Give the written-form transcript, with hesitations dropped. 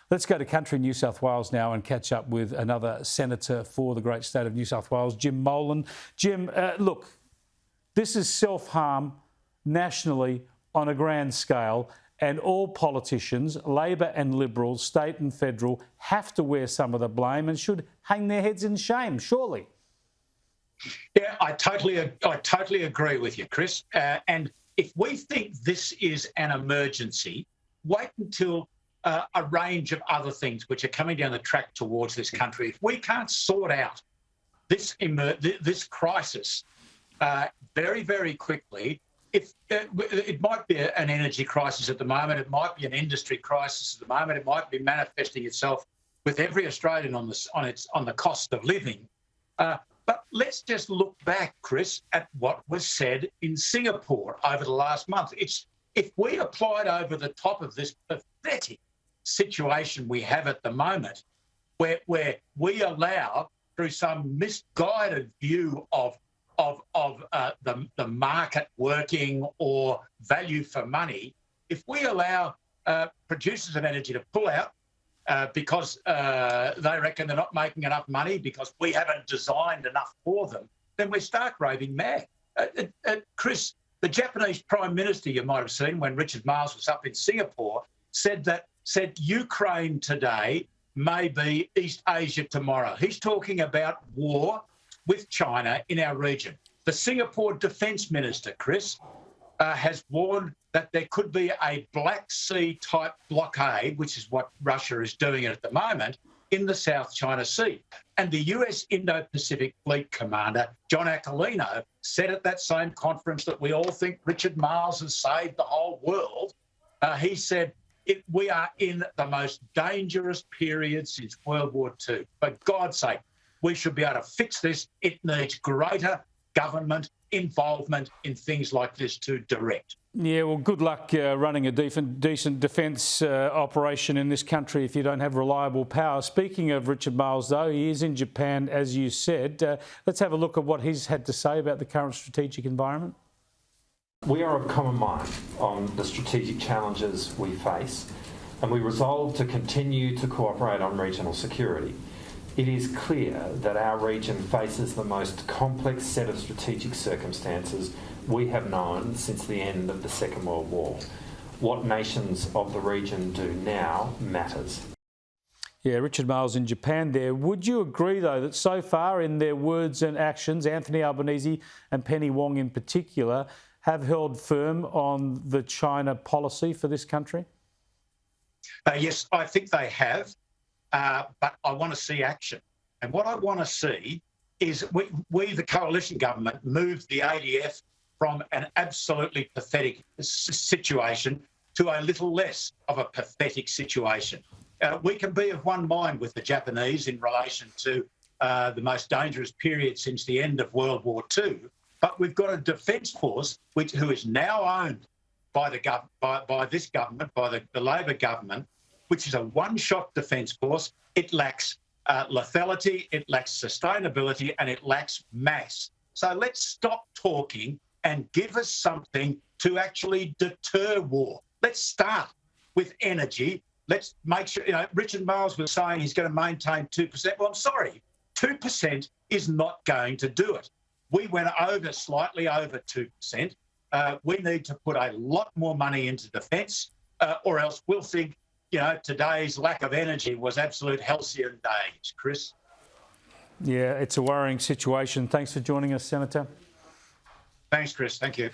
Let's go to country New South Wales now and catch up with another senator for the great state of New South Wales, Jim Molan. Jim, look, this is self-harm nationally on a grand scale, and all politicians, Labor and Liberals, state and federal, have to wear some of the blame and should hang their heads in shame, surely. Yeah, I totally agree with you, Chris. And if we think this is an emergency, wait until a range of other things which are coming down the track towards this country. If we can't sort out this crisis very, very quickly, if it might be an energy crisis at the moment, it might be an industry crisis at the moment, it might be manifesting itself with every Australian on the cost of living. But let's just look back, Chris, at what was said in Singapore over the last month. If we applied over the top of this pathetic situation we have at the moment, where we allow, through some misguided view of the market working or value for money, if we allow producers of energy to pull out because they reckon they're not making enough money because we haven't designed enough for them, then we start raving mad. Chris, the Japanese Prime Minister, you might have seen when Richard Marles was up in Singapore, said Ukraine today may be East Asia tomorrow. He's talking about war with China in our region. The Singapore Defence Minister, Chris, has warned that there could be a Black Sea type blockade, which is what Russia is doing at the moment, in the South China Sea. And the US Indo-Pacific Fleet Commander, John Aquilino, said at that same conference that we all think Richard Marles has saved the whole world. He said, we are in the most dangerous period since World War II. For God's sake, we should be able to fix this. It needs greater government involvement in things like this to direct. Yeah, well, good luck running a decent defence operation in this country if you don't have reliable power. Speaking of Richard Marles, though, he is in Japan, as you said. Let's have a look at what he's had to say about the current strategic environment. We are of common mind on the strategic challenges we face, and we resolve to continue to cooperate on regional security. It is clear that our region faces the most complex set of strategic circumstances we have known since the end of the Second World War. What nations of the region do now matters. Yeah, Richard Marles in Japan there. Would you agree, though, that so far in their words and actions, Anthony Albanese and Penny Wong in particular have held firm on the China policy for this country? Yes, I think they have. But I want to see action. And what I want to see is we, the coalition government, moved the ADF from an absolutely pathetic situation to a little less of a pathetic situation. We can be of one mind with the Japanese in relation to the most dangerous period since the end of World War II, but we've got a defence force who is now owned by this government, by the Labor government, which is a one-shot defence force. It lacks lethality, it lacks sustainability, and it lacks mass. So let's stop talking and give us something to actually deter war. Let's start with energy. Let's make sure, Richard Marles was saying he's going to maintain 2%. Well, I'm sorry, 2% is not going to do it. We went slightly over 2%. We need to put a lot more money into defence, or else we'll think, today's lack of energy was absolute halcyon days, Chris. Yeah, it's a worrying situation. Thanks for joining us, Senator. Thanks, Chris. Thank you.